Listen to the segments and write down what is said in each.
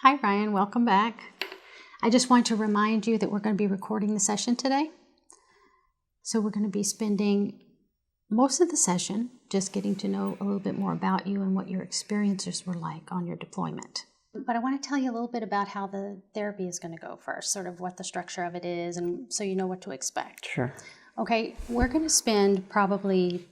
Hi, Ryan. Welcome back. I just want to remind you that we're going to be recording the session today. So we're going to be spending most of the session just getting to know a little bit more about you and what your experiences were like on your deployment. But I want to tell you a little bit about how the therapy is going to go first, sort of what the structure of it is, and so you know what to expect. Sure. Okay, we're going to spend probably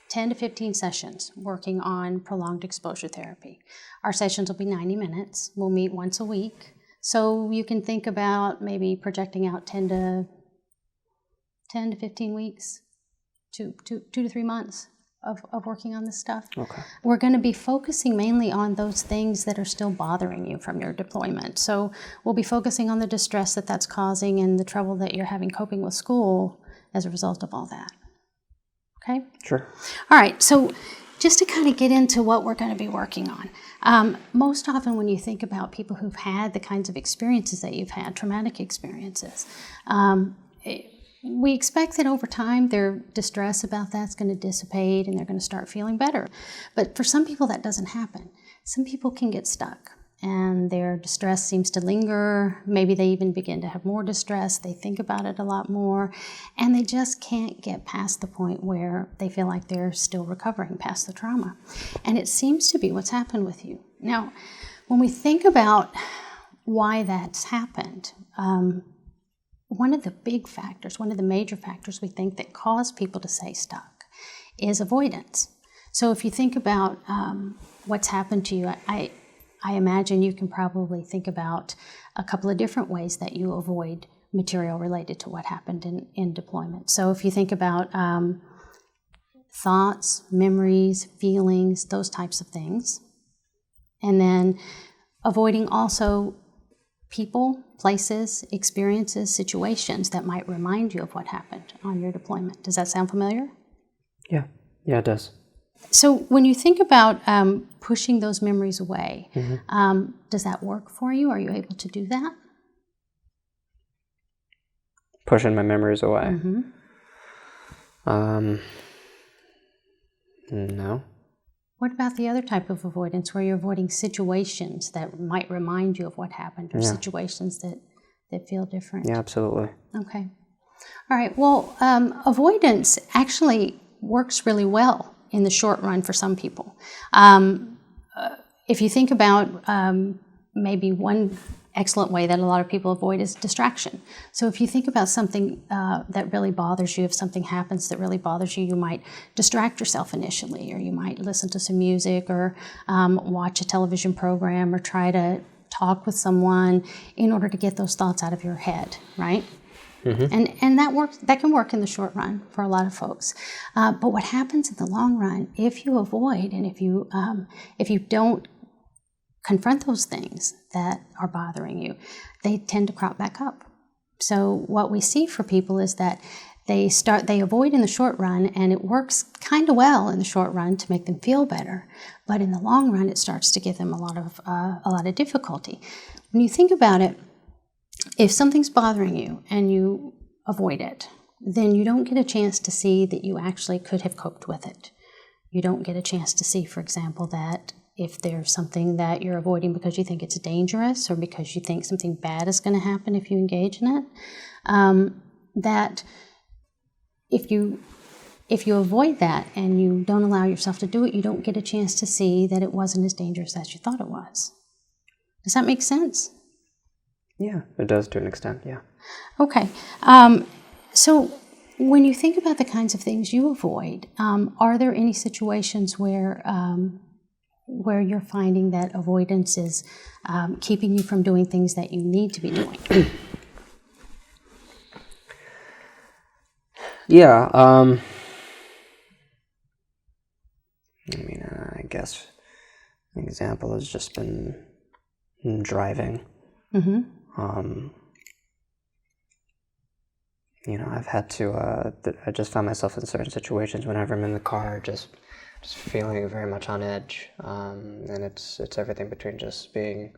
10 to 15 sessions working on prolonged exposure therapy. Our sessions will be 90 minutes. We'll meet once a week. So you can think about maybe projecting out 10 to 15 weeks, two to 3 months of working on this stuff. Okay. We're going to be focusing mainly on those things that are still bothering you from your deployment. So we'll be focusing on the distress that's causing and the trouble that you're having coping with school as a result of all that. Okay? Sure. All right, so just to kind of get into what we're going to be working on. Most often when you think about people who've had the kinds of experiences that you've had, traumatic experiences, we expect that over time their distress about that's going to dissipate and they're going to start feeling better. But for some people that doesn't happen. Some people can get stuck and their distress seems to linger. Maybe they even begin to have more distress. They think about it a lot more, and they just can't get past the point where they feel like they're still recovering past the trauma. And it seems to be what's happened with you. Now, when we think about why that's happened, one of the big factors, one of the major factors we think that cause people to stay stuck is avoidance. So if you think about what's happened to you, I imagine you can probably think about a couple of different ways that you avoid material related to what happened in deployment. So if you think about thoughts, memories, feelings, those types of things, and then avoiding also people, places, experiences, situations that might remind you of what happened on your deployment. Does that sound familiar? Yeah, it does. So when you think about pushing those memories away, Mm-hmm. Does that work for you? Are you able to do that? Pushing my memories away. Mm-hmm. No. What about the other type of avoidance where you're avoiding situations that might remind you of what happened or situations that feel different? Yeah, absolutely. Okay. All right. Well, avoidance actually works really well in the short run for some people. If you think about maybe one excellent way that a lot of people avoid is distraction. So if you think about something that really bothers you, if something happens that really bothers you, you might distract yourself initially, or you might listen to some music or watch a television program or try to talk with someone in order to get those thoughts out of your head, right? Mm-hmm. And that can work in the short run for a lot of folks. But what happens in the long run, if you avoid and if you don't confront those things that are bothering you, they tend to crop back up. So what we see for people is that they avoid in the short run, and it works kind of well in the short run to make them feel better. But in the long run, it starts to give them a lot of difficulty. When you think about it, if something's bothering you and you avoid it, then you don't get a chance to see that you actually could have coped with it. You don't get a chance to see, for example, that if there's something that you're avoiding because you think it's dangerous or because you think something bad is going to happen if you engage in it, that if you avoid that and you don't allow yourself to do it, you don't get a chance to see that it wasn't as dangerous as you thought it was. Does that make sense? Yeah, it does to an extent, yeah. Okay. So when you think about the kinds of things you avoid, are there any situations where you're finding that avoidance is keeping you from doing things that you need to be doing? Yeah, I guess an example has just been driving. Mm-hmm. I've had to, I just found myself in certain situations whenever I'm in the car, just feeling very much on edge. And it's everything between just being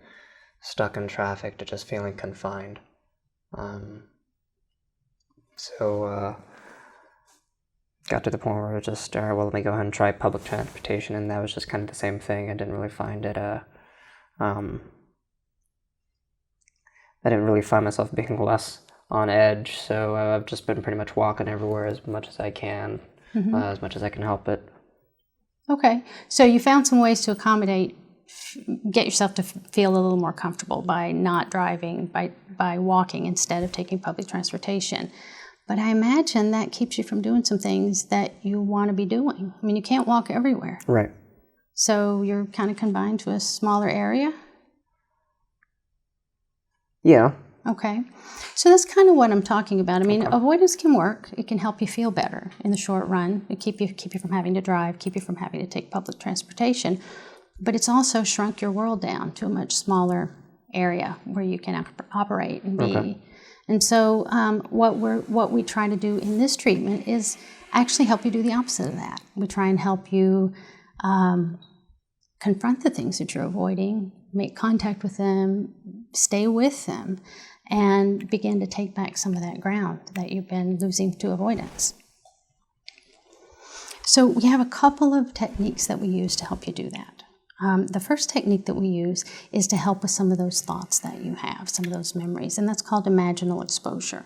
stuck in traffic to just feeling confined. So got to the point where it just, all right, well, let me go ahead and try public transportation, and that was just kind of the same thing. I didn't really find it I didn't really find myself being less on edge, so I've just been pretty much walking everywhere as much as I can, as much as I can help it. Okay, so you found some ways to accommodate, get yourself to feel a little more comfortable by not driving, by walking instead of taking public transportation. But I imagine that keeps you from doing some things that you want to be doing. I mean, you can't walk everywhere. Right. So you're kind of confined to a smaller area? Yeah. Okay. So that's kind of what I'm talking about. I mean, avoidance can work. It can help you feel better in the short run. It keep you from having to drive, keep you from having to take public transportation. But it's also shrunk your world down to a much smaller area where you can operate and be. Okay. And so what we try to do in this treatment is actually help you do the opposite of that. We try and help you confront the things that you're avoiding, make contact with them, stay with them, and begin to take back some of that ground that you've been losing to avoidance. So we have a couple of techniques that we use to help you do that. The first technique that we use is to help with some of those thoughts that you have, some of those memories, and that's called imaginal exposure.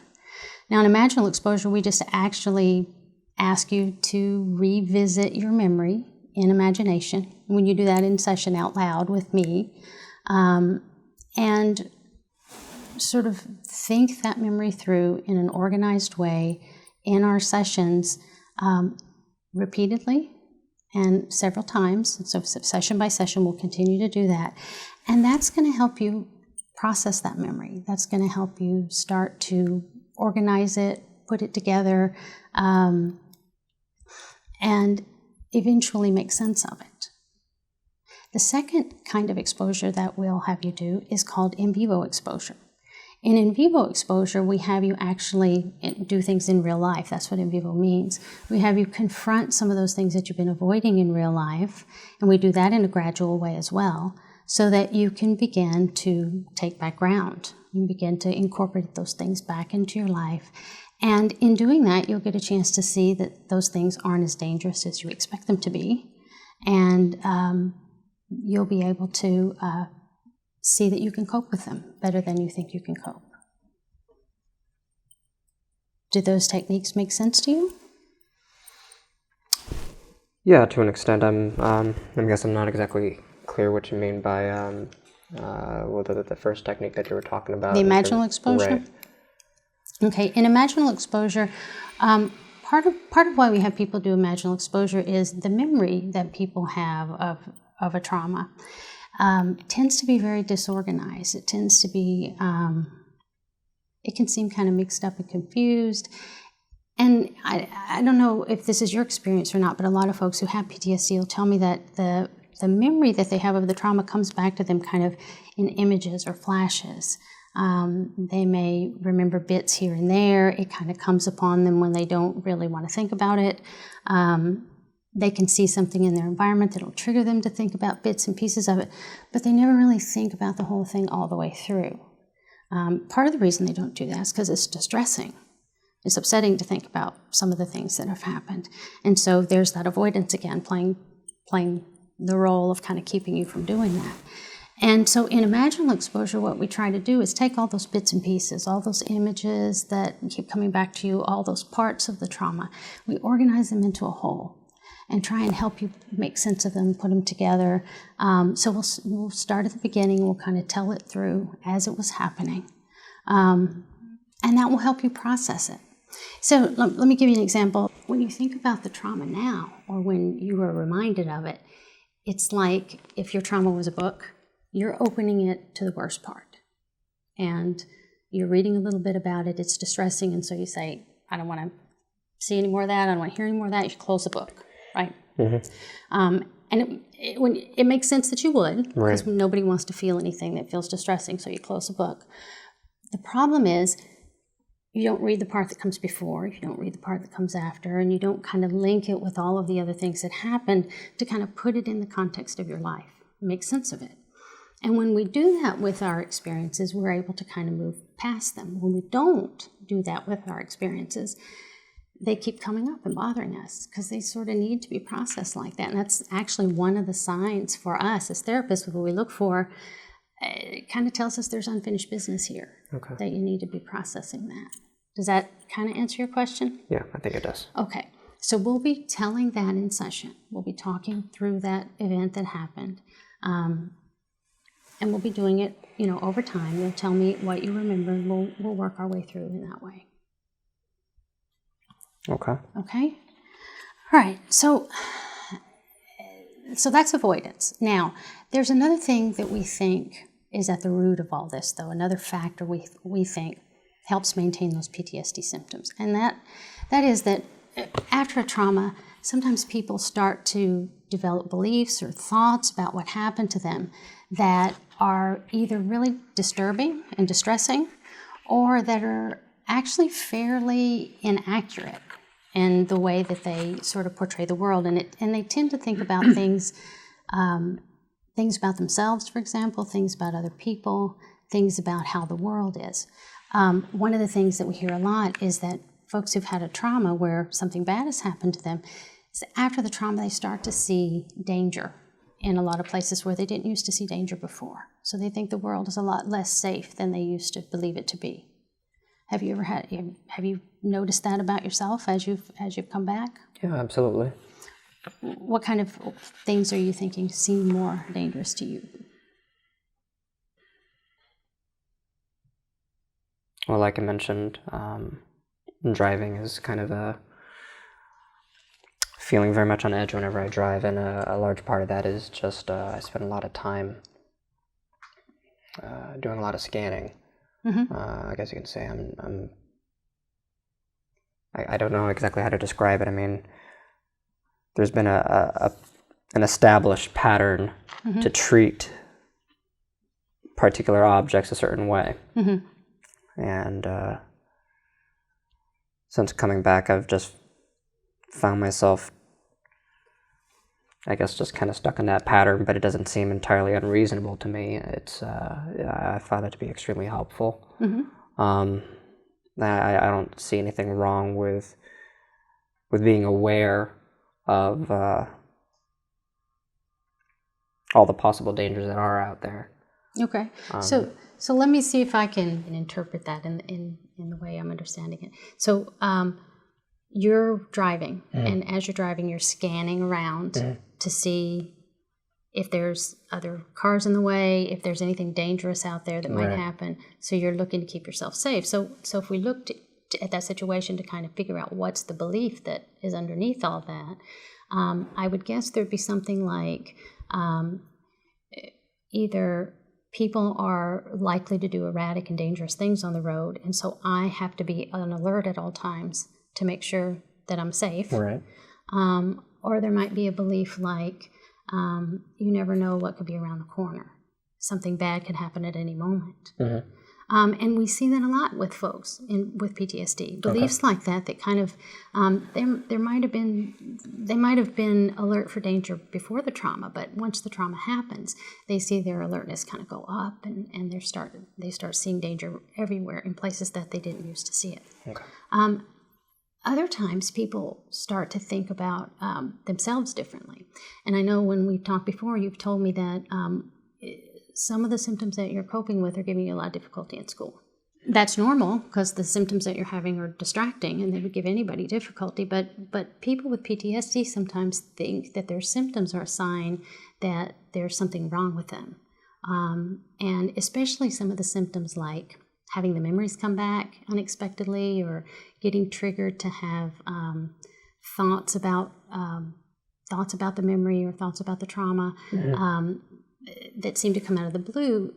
Now, in imaginal exposure, we just actually ask you to revisit your memory in imagination. When you do that in session out loud with me, and sort of think that memory through in an organized way in our sessions repeatedly and several times. So session by session, we'll continue to do that. And that's going to help you process that memory. That's going to help you start to organize it, put it together, and eventually make sense of it. The second kind of exposure that we'll have you do is called in vivo exposure. In vivo exposure, we have you actually do things in real life. That's what in vivo means. We have you confront some of those things that you've been avoiding in real life, and we do that in a gradual way as well, so that you can begin to take back ground. You begin to incorporate those things back into your life. And in doing that, you'll get a chance to see that those things aren't as dangerous as you expect them to be. And you'll be able to see that you can cope with them better than you think you can cope. Do those techniques make sense to you? Yeah, to an extent. I guess I'm not exactly clear what you mean by the first technique that you were talking about. The imaginal exposure? Right. Okay, in imaginal exposure, part of why we have people do imaginal exposure is the memory that people have of a trauma tends to be very disorganized. It tends to be, it can seem kind of mixed up and confused. And I don't know if this is your experience or not, but a lot of folks who have PTSD will tell me that the memory that they have of the trauma comes back to them kind of in images or flashes. They may remember bits here and there. It kind of comes upon them when they don't really want to think about it. They can see something in their environment that will trigger them to think about bits and pieces of it, but they never really think about the whole thing all the way through. Part of the reason they don't do that is because it's distressing. It's upsetting to think about some of the things that have happened. And so there's that avoidance again, playing the role of kind of keeping you from doing that. And so in imaginal exposure, what we try to do is take all those bits and pieces, all those images that keep coming back to you, all those parts of the trauma, we organize them into a whole and try and help you make sense of them, put them together. So we'll start at the beginning, we'll kind of tell it through as it was happening. And that will help you process it. So let me give you an example. When you think about the trauma now, or when you were reminded of it, it's like if your trauma was a book, you're opening it to the worst part. And you're reading a little bit about it, it's distressing, and so you say, I don't want to see any more of that, I don't want to hear any more of that, you should close the book, right? Mm-hmm. And it makes sense that you would, because right. Nobody wants to feel anything that feels distressing, so you close the book. The problem is, you don't read the part that comes before, you don't read the part that comes after, and you don't kind of link it with all of the other things that happened to kind of put it in the context of your life, make sense of it. And when we do that with our experiences, we're able to kind of move past them. When we don't do that with our experiences, they keep coming up and bothering us because they sort of need to be processed like that. And that's actually one of the signs for us as therapists, what we look for it kind of tells us there's unfinished business here, that you need to be processing that. Does that kind of answer your question? Yeah, I think it does. Okay. So we'll be telling that in session. We'll be talking through that event that happened. And we'll be doing it, over time. You'll tell me what you remember, and we'll work our way through in that way. Okay. Okay? All right. So that's avoidance. Now, there's another thing that we think is at the root of all this, though. Another factor we think helps maintain those PTSD symptoms. And that is that after a trauma, sometimes people start to develop beliefs or thoughts about what happened to them that are either really disturbing and distressing, or that are actually fairly inaccurate in the way that they sort of portray the world. And they tend to think about things about themselves, for example, things about other people, things about how the world is. One of the things that we hear a lot is that folks who've had a trauma where something bad has happened to them, is after the trauma they start to see danger in a lot of places where they didn't used to see danger before. So they think the world is a lot less safe than they used to believe it to be. Have you noticed that about yourself as you've come back? Yeah, absolutely. What kind of things are you thinking seem more dangerous to you? Well, like I mentioned, driving is kind of a feeling very much on edge whenever I drive, and a large part of that is just I spend a lot of time doing a lot of scanning. Mm-hmm. I guess you can say I don't know exactly how to describe it. I mean, there's been an established pattern mm-hmm. to treat particular objects a certain way. Mm-hmm. And since coming back, I've just found myself, I guess, just kind of stuck in that pattern, but it doesn't seem entirely unreasonable to me. It's I found it to be extremely helpful. Mm-hmm. I don't see anything wrong with being aware of all the possible dangers that are out there. Okay, so let me see if I can interpret that in the way I'm understanding it. So you're driving, mm-hmm. and as you're driving, you're scanning around mm-hmm. to see if there's other cars in the way, if there's anything dangerous out there that might happen. So you're looking to keep yourself safe. So if we looked at that situation to kind of figure out what's the belief that is underneath all that, I would guess there'd be something like either people are likely to do erratic and dangerous things on the road, and so I have to be on alert at all times to make sure that I'm safe. Right. Or there might be a belief like, you never know what could be around the corner. Something bad could happen at any moment. Mm-hmm. And we see that a lot with folks with PTSD. Beliefs like that kind of, they might have been alert for danger before the trauma, but once the trauma happens, they see their alertness kind of go up, and they start seeing danger everywhere in places that they didn't used to see it. Okay. Other times, people start to think about themselves differently. And I know when we've talked before, you've told me that some of the symptoms that you're coping with are giving you a lot of difficulty in school. That's normal because the symptoms that you're having are distracting, and they would give anybody difficulty. But people with PTSD sometimes think that their symptoms are a sign that there's something wrong with them. And especially some of the symptoms like having the memories come back unexpectedly, or getting triggered to have thoughts about the memory or thoughts about the trauma that seem to come out of the blue.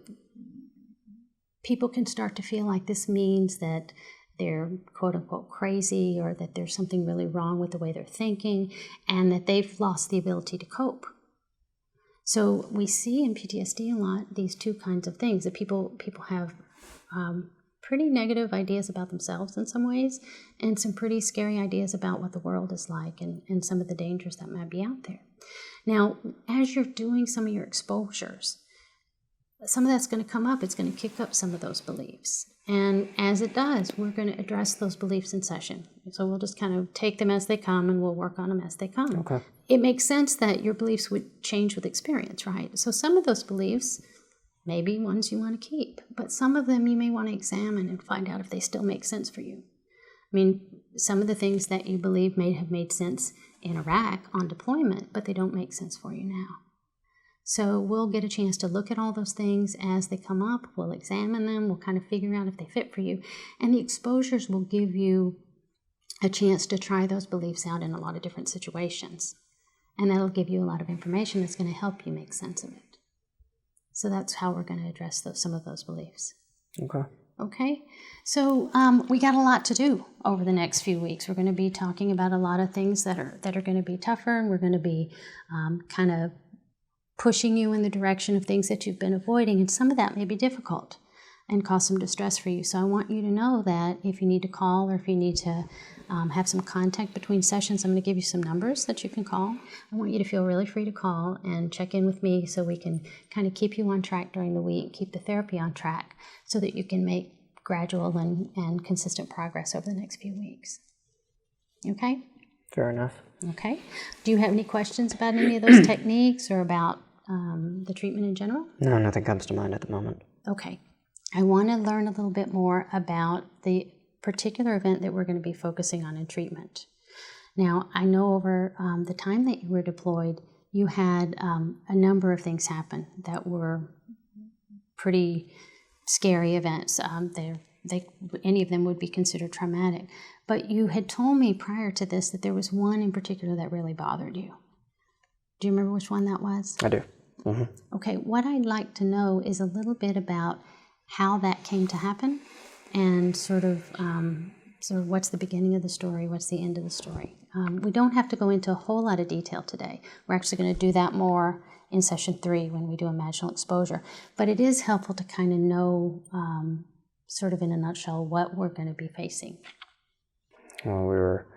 People can start to feel like this means that they're quote unquote crazy, or that there's something really wrong with the way they're thinking, and that they've lost the ability to cope. So we see in PTSD a lot these two kinds of things, that people have pretty negative ideas about themselves in some ways, and some pretty scary ideas about what the world is like, and some of the dangers that might be out there. Now, as you're doing some of your exposures, some of that's going to come up. It's going to kick up some of those beliefs. And as it does, we're going to address those beliefs in session. So we'll just kind of take them as they come, and we'll work on them as they come. Okay. It makes sense that your beliefs would change with experience, right? So some of those beliefs maybe ones you want to keep. But some of them you may want to examine and find out if they still make sense for you. I mean, some of the things that you believe may have made sense in Iraq on deployment, but they don't make sense for you now. So we'll get a chance to look at all those things as they come up. We'll examine them. We'll kind of figure out if they fit for you. And the exposures will give you a chance to try those beliefs out in a lot of different situations. And that'll give you a lot of information that's going to help you make sense of it. So that's how we're going to address some of those beliefs. Okay. Okay, so we got a lot to do over the next few weeks. We're going to be talking about a lot of things that are going to be tougher, and we're going to be kind of pushing you in the direction of things that you've been avoiding, and some of that may be difficult and cause some distress for you. So I want you to know that if you need to call or if you need to have some contact between sessions, I'm going to give you some numbers that you can call. I want you to feel really free to call and check in with me so we can kind of keep you on track during the week, keep the therapy on track so that you can make gradual and consistent progress over the next few weeks. Okay? Fair enough. Okay. Do you have any questions about any of those techniques or about the treatment in general? No, nothing comes to mind at the moment. Okay. I want to learn a little bit more about the particular event that we're going to be focusing on in treatment. Now, I know over the time that you were deployed, you had a number of things happen that were pretty scary events. Any of them would be considered traumatic. But you had told me prior to this that there was one in particular that really bothered you. Do you remember which one that was? I do. Mm-hmm. Okay, what I'd like to know is a little bit about how that came to happen and sort of what's the beginning of the story, what's the end of the story. We don't have to go into a whole lot of detail today. We're actually going to do that more in session 3 when we do imaginal exposure. But it is helpful to kind of know, sort of in a nutshell, what we're going to be facing. Well, we were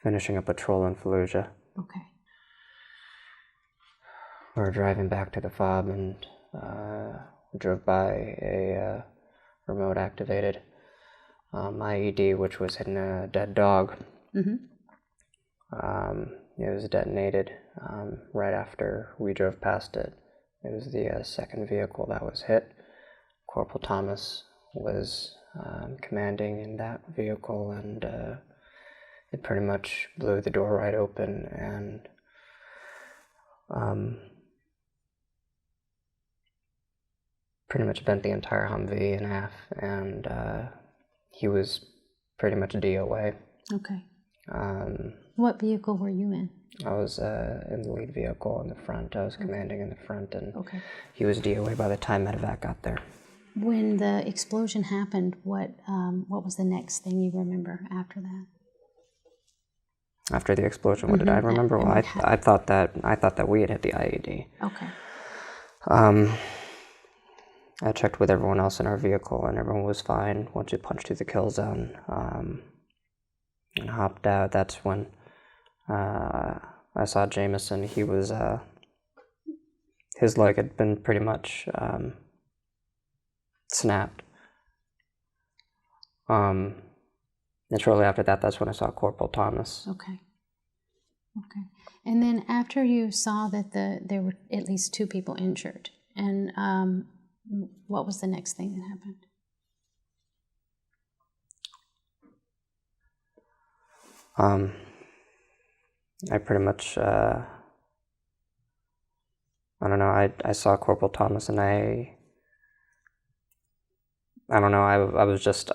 finishing a patrol in Fallujah. Okay. We were driving back to the fob and we drove by a remote-activated IED, which was hitting a dead dog. Mm-hmm. It was detonated right after we drove past it. It was the second vehicle that was hit. Corporal Thomas was commanding in that vehicle, and it pretty much blew the door right open and pretty much bent the entire Humvee in half, and he was pretty much DOA. Okay. What vehicle were you in? I was in the lead vehicle in the front. I was commanding in the front, and Okay. he was DOA by the time medevac got there. When the explosion happened, what was the next thing you remember after that? After the explosion, what did I remember? Well, I thought that we had hit the IED. Okay. I checked with everyone else in our vehicle, and everyone was fine. Once we punched through the kill zone and hopped out, that's when I saw Jameson. He was his leg had been pretty much snapped. And shortly after that, that's when I saw Corporal Thomas. Okay. Okay. And then after you saw that there were at least 2 people injured, and what was the next thing that happened? I pretty much, I don't know, I saw Corporal Thomas, and I don't know, I was just,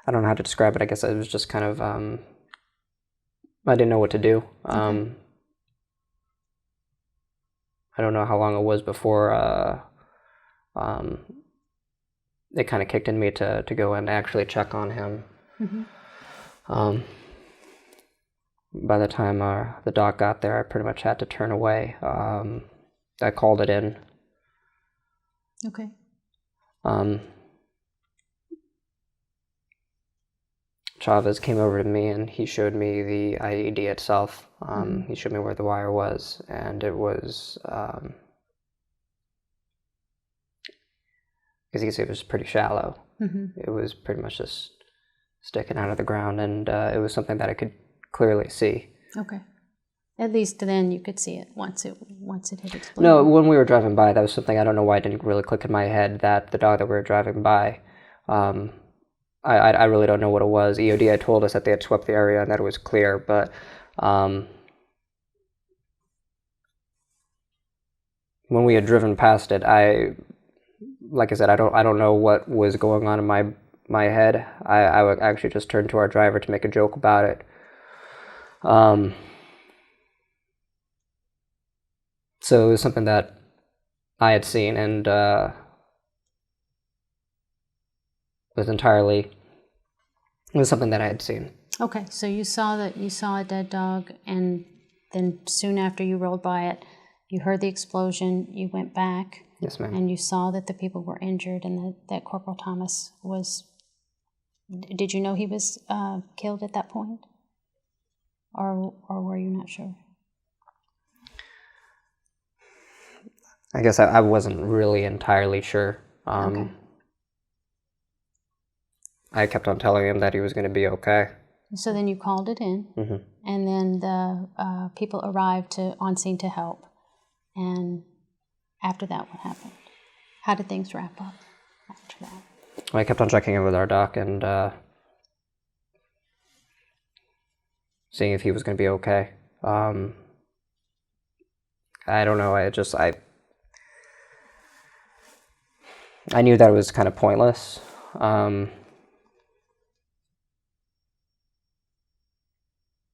I don't know how to describe it. I guess it was just kind of, I didn't know what to do. Okay. I don't know how long it was before it kind of kicked in me to go and actually check on him. Mm-hmm. By the time the doc got there, I pretty much had to turn away. I called it in. Okay. Chavez came over to me and he showed me the IED itself. He showed me where the wire was, and it was, as you can see, it was pretty shallow. Mm-hmm. It was pretty much just sticking out of the ground, and it was something that I could clearly see. Okay. At least then you could see it once it had exploded. No, when we were driving by, that was something, I don't know why it didn't really click in my head, that the dog that we were driving by, I really don't know what it was. EOD had told us that they had swept the area and that it was clear, but when we had driven past it, like I said, I don't know what was going on in my head. I would actually just turn to our driver to make a joke about it. So it was something that I had seen, and was something that I had seen. Okay, so you saw a dead dog, and then soon after you rolled by it, you heard the explosion. You went back. Yes, ma'am. And you saw that the people were injured, and that Corporal Thomas was. Did you know he was killed at that point, or were you not sure? I guess I wasn't really entirely sure. Okay. I kept on telling him that he was going to be okay. So then you called it in, and then the people arrived on scene to help. And after that, what happened? How did things wrap up after that? I kept on checking in with our doc and seeing if he was going to be okay. I don't know. I knew that it was kind of pointless.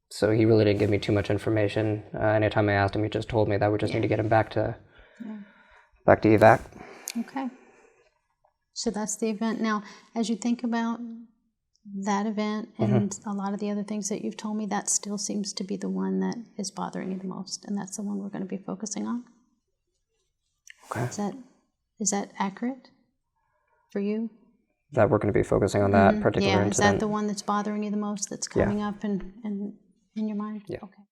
So he really didn't give me too much information. Anytime I asked him, he just told me that we just need to get him back to evac. Okay. So that's the event. Now, as you think about that event and a lot of the other things that you've told me, that still seems to be the one that is bothering you the most, and that's the one we're going to be focusing on. Okay. Is that accurate for you? That we're going to be focusing on that particular incident. Is that the one that's bothering you the most, that's coming up in your mind? Yeah. Okay.